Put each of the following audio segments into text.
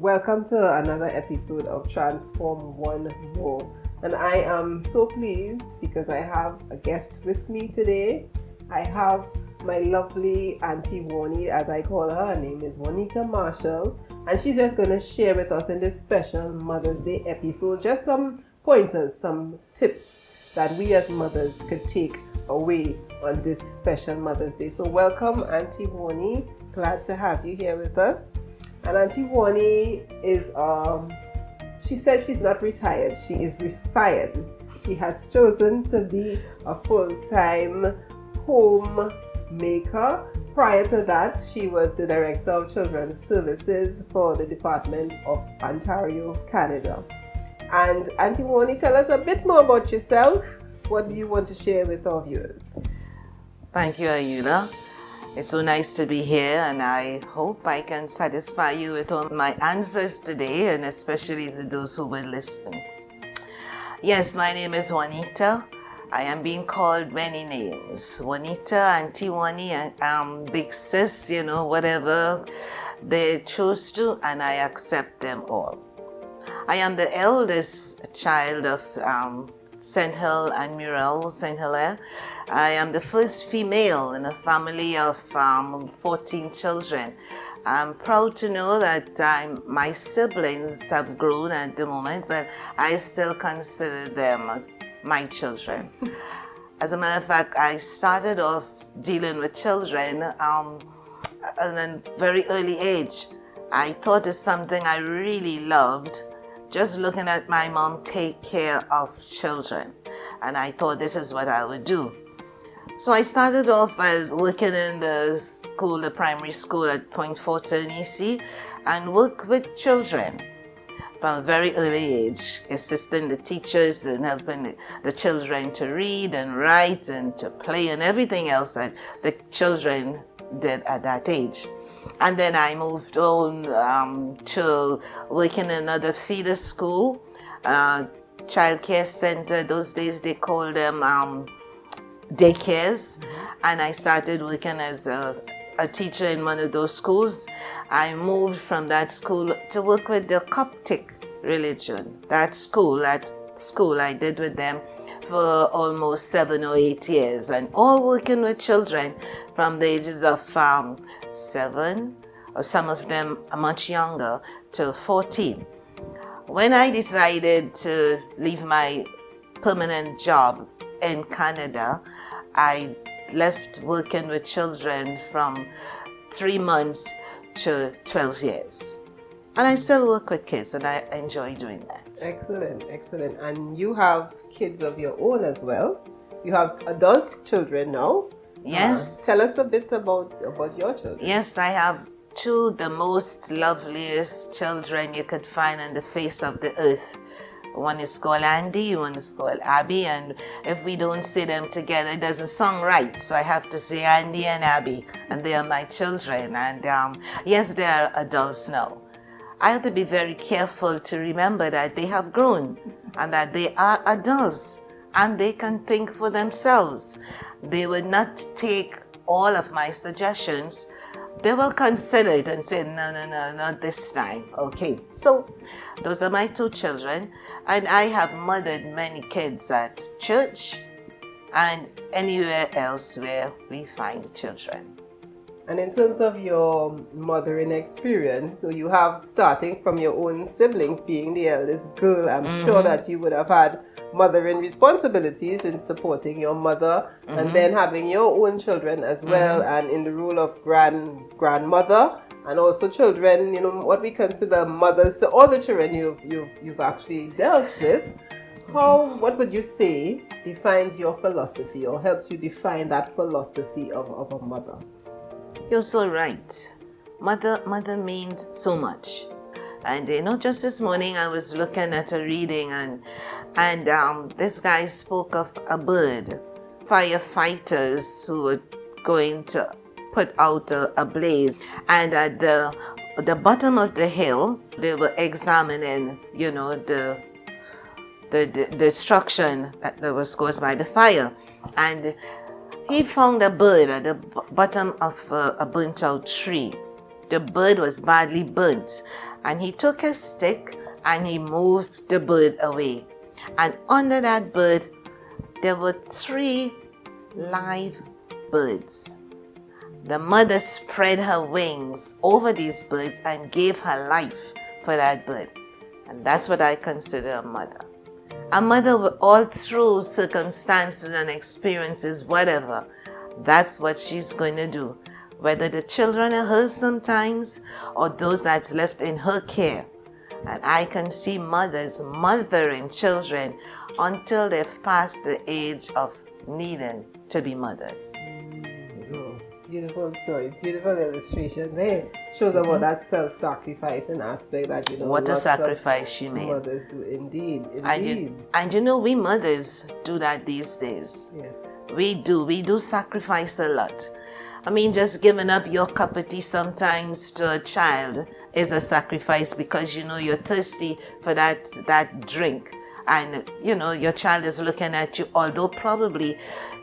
Welcome to another episode of Transform One More. And I am so pleased because I have a guest with me today. I have my lovely Auntie Juanita, as I call her. Her name is Juanita Marshall. And she's just going to share with us in this special Mother's Day episode just some pointers, some tips that we as mothers could take away on this special Mother's Day. So welcome, Auntie Juanita. Glad to have you here with us. And Auntie Juanita is, she says she's not retired, she is refired. She has chosen to be a full-time homemaker. Prior to that, she was the Director of Children's Services for the Department of Ontario, Canada. And Auntie Juanita, tell us a bit more about yourself. What do you want to share with our viewers? Thank you, Ayoola. It's so nice to be here, and I hope I can satisfy you with all my answers today, and especially to those who will listen. Yes, my name is Juanita. I am being called many names. Juanita, Auntie Juanita, Big Sis, whatever they choose to, and I accept them all. I am the eldest child of St. Hill and Muriel St. Hilaire. I am the first female in a family of 14 children. I'm proud to know that my siblings have grown at the moment, but I still consider them my children. As a matter of fact, I started off dealing with children at a very early age. I thought it's something I really loved, just looking at my mom take care of children. And I thought this is what I would do. So I started off by working in the primary school at Point Fortin, EC, and work with children from a very early age, assisting the teachers and helping the children to read and write and to play and everything else that the children did at that age. And then I moved on to working in another feeder school, child care center. Those days they called them daycares. And I started working as a teacher in one of those schools. I moved from that school to work with the Coptic religion. That school I did with them for almost 7 or 8 years, and all working with children from the ages of 7, or some of them are much younger, till 14. When I decided to leave my permanent job in Canada, I left working with children from 3 months to 12 years. And I still work with kids, and I enjoy doing that. Excellent, excellent. And you have kids of your own as well. You have adult children now. Yes. Tell us a bit about your children. Yes, I have 2 the most loveliest children you could find on the face of the earth. One is called Andy, one is called Abby, and if we don't say them together, it doesn't sound right. So I have to say Andy and Abby, and they are my children. And yes, they are adults now. I have to be very careful to remember that they have grown and that they are adults and they can think for themselves. They will not take all of my suggestions. They will consider it and say, no, not this time. Okay, so those are my 2 children. And I have mothered many kids at church and anywhere else where we find children. And in terms of your mothering experience, so you have, starting from your own siblings, being the eldest girl, I'm sure that you would have had mothering responsibilities in supporting your mother, and then having your own children as well, and in the role of grandmother, and also children, what we consider mothers to all the children you've actually dealt with. What would you say defines your philosophy or helps you define that philosophy of a mother? You're so right. Mother means so much. And just this morning I was looking at a reading and this guy spoke of a bird. Firefighters who were going to put out a blaze, and at the bottom of the hill they were examining, the destruction that was caused by the fire. And he found a bird at the bottom of a burnt out tree. The bird was badly burnt, And he took his stick and he moved the bird away. And under that bird, there were 3 live birds. The mother spread her wings over these birds and gave her life for that bird. And that's what I consider a mother. A mother, all through circumstances and experiences, whatever, that's what she's going to do. Whether the children are hers sometimes or those that's left in her care. And I can see mothers mothering children until they've passed the age of needing to be mothered. Beautiful story, beautiful illustration there. Shows about that self-sacrificing aspect that, what a sacrifice she made. Mothers do, indeed. And we mothers do that these days. Yes. We do sacrifice a lot. I mean, just giving up your cup of tea sometimes to a child is a sacrifice because you're thirsty for that drink. And your child is looking at you, although probably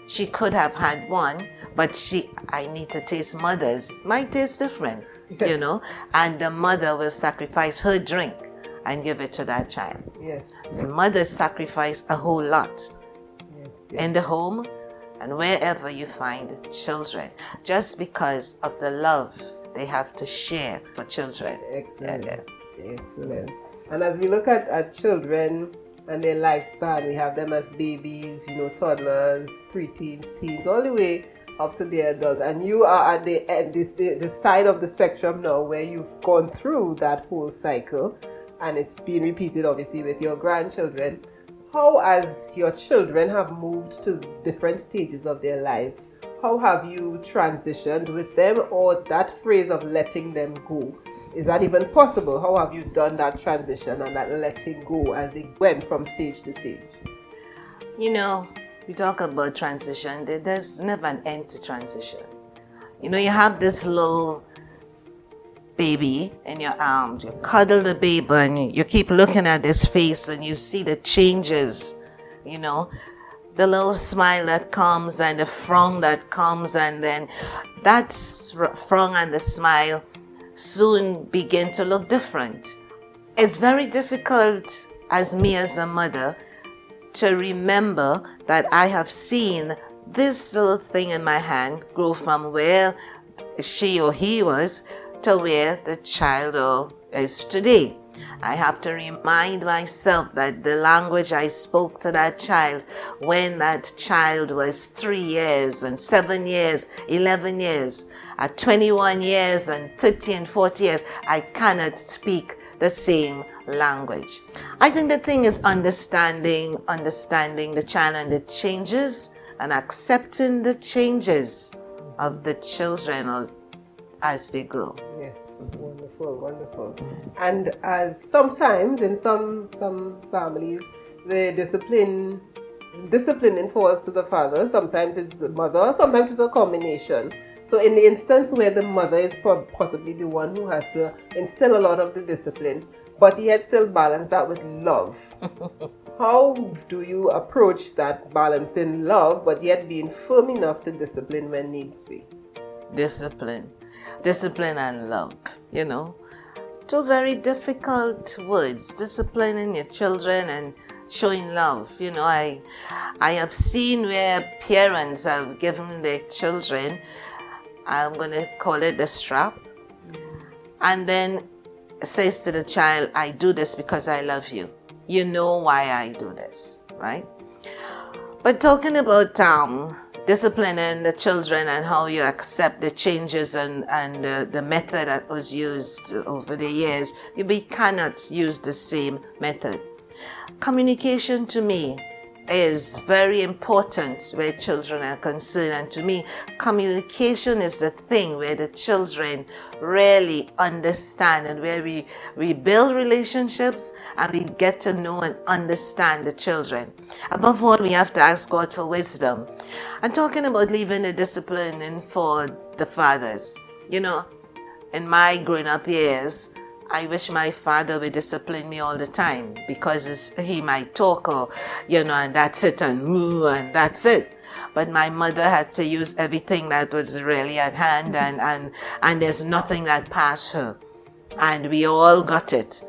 she could have had one, but I need to taste mother's. My taste different, yes. And the mother will sacrifice her drink and give it to that child. Yes. The mothers sacrifice a whole lot yes. in the home and wherever you find children, just because of the love they have to share for children. Excellent. Excellent. And as we look at children and their lifespan, we have them as babies, toddlers, preteens, teens, all the way up to the adults. And you are at the end, the side of the spectrum now where you've gone through that whole cycle and it's being repeated obviously with your grandchildren. How, as your children have moved to different stages of their life, how have you transitioned with them, or that phrase of letting them go? Is that even possible? How have you done that transition and that letting go as they went from stage to stage? We talk about transition. There's never an end to transition. You have this little baby in your arms. You cuddle the baby and you keep looking at his face and you see the changes, the little smile that comes and the frown that comes, and then that frown and the smile soon begin to look different. It's very difficult as a mother to remember that I have seen this little thing in my hand grow from where she or he was to where the child is today. I have to remind myself that the language I spoke to that child when that child was 3 years and 7 years, 11 years, at 21 years and 30 and 40 years, I cannot speak the same language. I think the thing is understanding the child and the changes and accepting the changes of the children as they grow. Yes, wonderful. And as sometimes in some families, the disciplining falls to the father. Sometimes it's the mother. Sometimes it's a combination. So in the instance where the mother is possibly the one who has to instill a lot of the discipline, but yet still balance that with love. How do you approach that balancing love, but yet being firm enough to discipline when needs be? Discipline and love, two very difficult words. Disciplining your children and showing love. I have seen where parents have given their children, I'm going to call it the strap, and then says to the child, I do this because I love you. You know why I do this, right? But talking about disciplining the children and how you accept the changes and the method that was used over the years, we cannot use the same method. Communication to me is very important where children are concerned, and to me communication is the thing where the children really understand and where we build relationships and we get to know and understand the children. Above all, we have to ask God for wisdom. And talking about leaving the discipline in for the fathers, in my growing up years, I wish my father would discipline me all the time, because he might talk and that's it, and that's it. But my mother had to use everything that was really at hand, and there's nothing that passed her. And we all got it,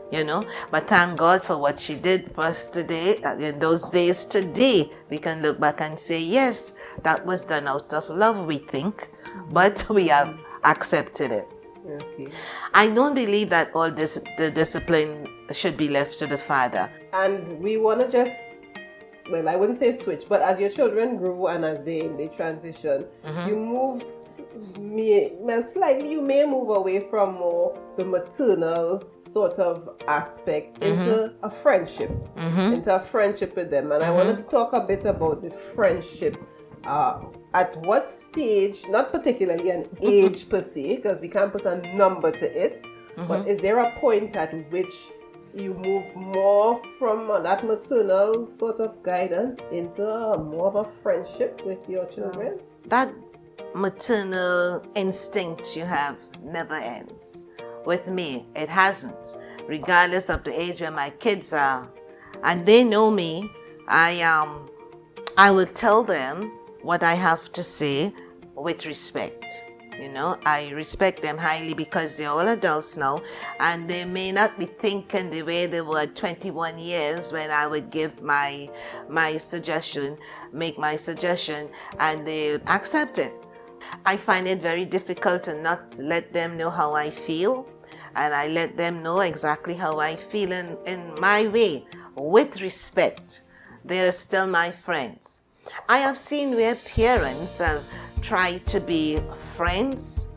But thank God for what she did for us today. In those days today, we can look back and say, yes, that was done out of love, we think, but we have accepted it. Okay. I don't believe that all the discipline should be left to the father. And we want to just, well, I wouldn't say switch, but as your children grow and as they transition, you move, slightly, you may move away from more the maternal sort of aspect into a friendship, with them. And I want to talk a bit about the friendship. At what stage, not particularly an age per se, because we can't put a number to it, but is there a point at which you move more from that maternal sort of guidance into more of a friendship with your children? That maternal instinct you have never ends. With me, it hasn't. Regardless of the age where my kids are, and they know me, I will tell them what I have to say with respect. I respect them highly because they're all adults now, and they may not be thinking the way they were at 21 years when I would give my suggestion, make my suggestion, and they would accept it. I find it very difficult to not let them know how I feel, and I let them know exactly how I feel in my way, with respect. They are still my friends. I have seen where parents have tried to be friends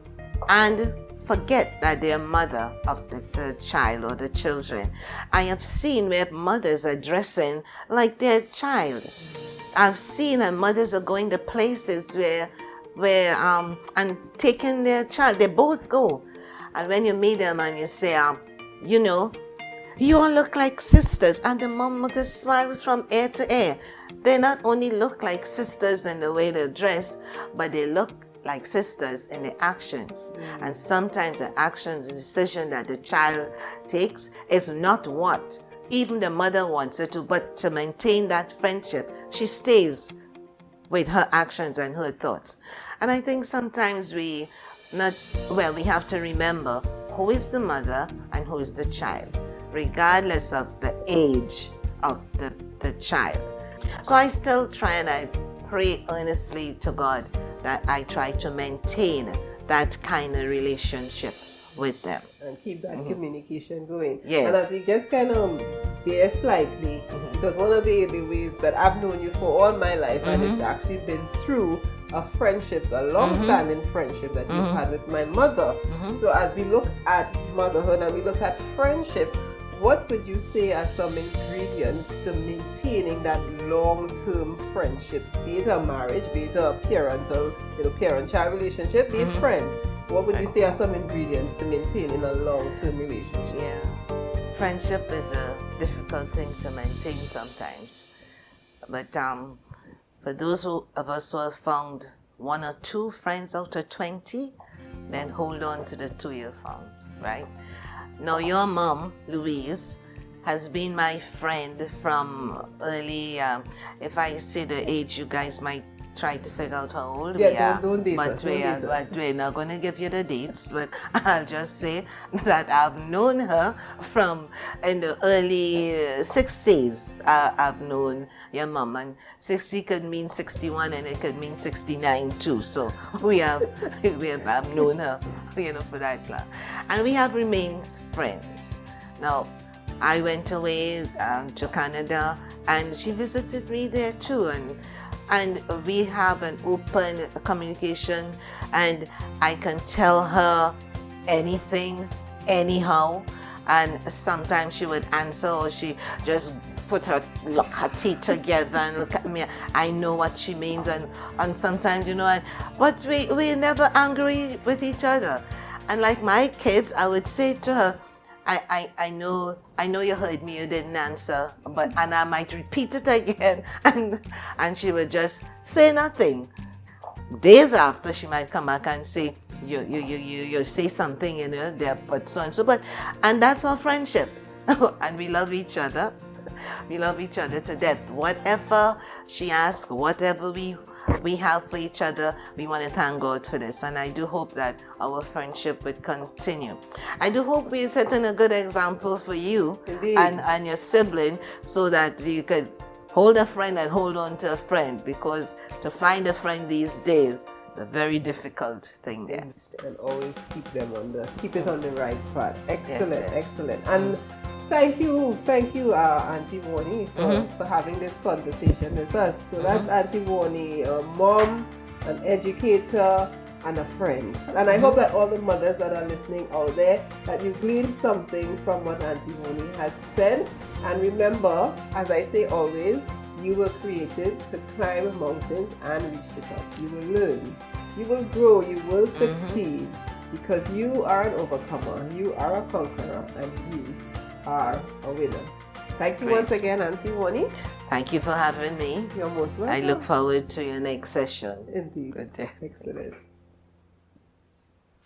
and forget that they're mother of the child or the children. I have seen where mothers are dressing like their child. I've seen that mothers are going to places where and taking their child. They both go. And when you meet them and you say, you all look like sisters, and the mother smiles from ear to ear. They not only look like sisters in the way they dress, but they look like sisters in the actions. And sometimes the actions and decision that the child takes is not what even the mother wants her to, but to maintain that friendship, she stays with her actions and her thoughts. And I think sometimes we have to remember who is the mother and who is the child, regardless of the age of the child. So I still try, and I pray earnestly to God that I try to maintain that kind of relationship with them. And keep that communication going. Yes. And as we just kind of bear slightly, because one of the ways that I've known you for all my life, and it's actually been through a friendship, a long-standing friendship that you've had with my mother. So as we look at motherhood and we look at friendship, what would you say are some ingredients to maintaining that long-term friendship, be it a marriage, be it a parent-child relationship, be it friends? What would you say are some ingredients to maintaining a long-term relationship? Yeah, friendship is a difficult thing to maintain sometimes. But for those of us who have found one or two friends out of 20, then hold on to the two you found, right? Now, your mom, Louise, has been my friend from early, if I say the age, you guys might try to figure out how old we are. But we're not going to give you the dates, but I'll just say that I've known her from in the early 60s. I've known your mom, and 60 could mean 61 and it could mean 69 too. So I've known her, for that class. And we have remained friends. Now, I went away to Canada, and she visited me there too, and we have an open communication, and I can tell her anything, anyhow, and sometimes she would answer, or she just put her teeth together and look at me. I know what she means, and sometimes, but we're never angry with each other. And like my kids, I would say to her, I know you heard me, you didn't answer, and I might repeat it again, and she would just say nothing. Days after, she might come back and say, you say something, there, but so and so, and that's our friendship. And we love each other. We love each other to death. Whatever she asks, whatever we we have for each other. We want to thank God for this, and I do hope that our friendship would continue. I do hope we're setting a good example for you and your sibling, so that you could hold a friend and hold on to a friend, because to find a friend these days is a very difficult thing there. And always keep it on the right path. Excellent, Yes, excellent. And thank you, Auntie Wani, for having this conversation with us. So that's Auntie Wani, a mom, an educator, and a friend. And I hope that all the mothers that are listening out there, that you gleaned something from what Auntie Wani has said. And remember, as I say always, you were created to climb mountains and reach the top. You will learn, you will grow, you will succeed, because you are an overcomer, you are a conqueror, and you are a winner. Thank you once again, Auntie Wani. Thank you for having me. You're most welcome. I look forward to your next session. Indeed. Good day. Excellent.